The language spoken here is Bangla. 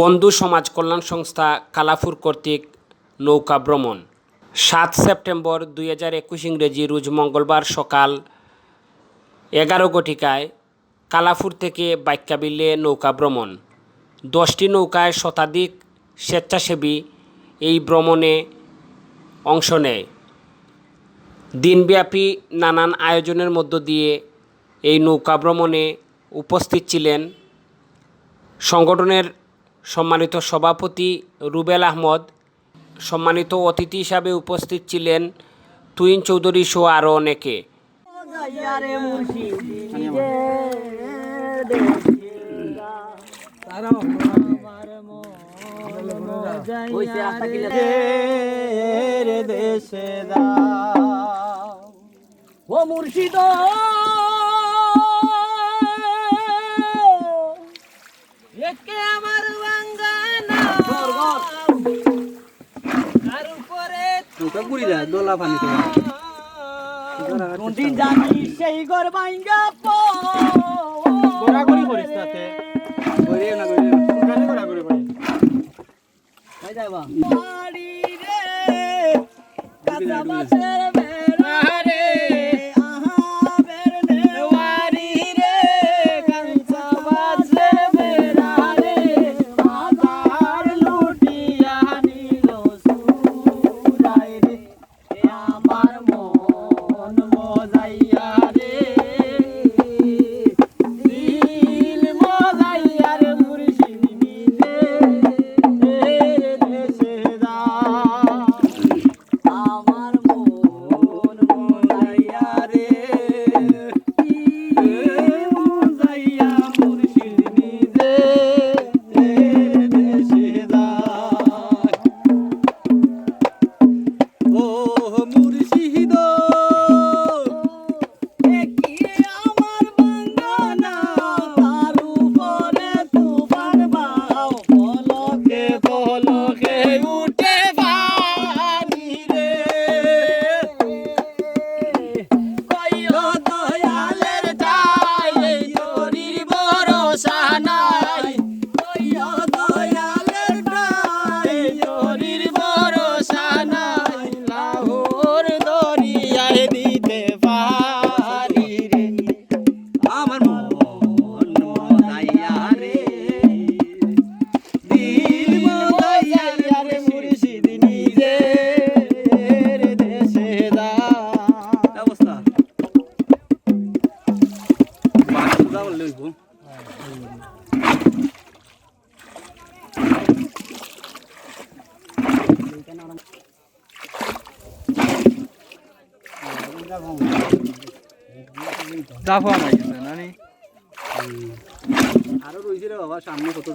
বন্ধু সমাজ কল্যাণ সংস্থা কালাপুর কর্তৃক নৌকা ভ্রমণ ৭ সেপ্টেম্বর ২০২১ ইংরেজি রোজ মঙ্গলবার সকাল ১১ ঘটিকায় কালাপুর থেকে বাইক্যাবিলে নৌকা ভ্রমণ। ১০টি নৌকায় শতাধিক স্বেচ্ছাসেবী এই ভ্রমণে অংশ নেয়। দিনব্যাপী নানান আয়োজনের মধ্য দিয়ে এই নৌকা ভ্রমণে উপস্থিত ছিলেন সংগঠনের সম্মানিত সভাপতি রুবেল আহমদ। সম্মানিত অতিথি হিসাবে উপস্থিত ছিলেন তুহিন চৌধুরী সহ আরও অনেকে। ও মুর্শিদ একে আমার বাঙ্গানা আর উপরে নৌকা ঘুরি যায় দোলা পানি তো কোনদিন জানি সেই ঘর ভাঙ্গা ঘোরাঘুরি করিস তাতে ঘুরিয়ে না ঘোরাঘুরি করি ভাই যাবা বাড়ি রে কাঁচা মাছের বেড়া রে আহা বেরনে ওয়ারি রে কাঁচা মাছের বেড়া রে আবার লুটিয়া নিল সুরাই রে আমার মন মজাইয়া রে দিল মজাইয়া রে মুর্শিদ নিজে দেশে দা আমার মন মজাইয়া রে মজাইয়া মুর্শিদ নিজে দেশে দা ও মুর্শিদ একি আমার বাঙ্গানা তার উপরে তুফান বাও পলকে পলকে উঠে পানি রে কইও দয়ালের দাই এই তোরির ভরসা নাই কইও দয়ালের দাই এই তোরির ভরসা নাই লাহোর দরিয়ায় দিতে পারি রে আমার মন মজাইয়া রে দিল মজাইয়া রে মুর্শিদ নিজে দেশে দা অবস্থা বাসুদা বললে হইব জাফা নাই নানি আরো রইছে রে বাবা সামনে কত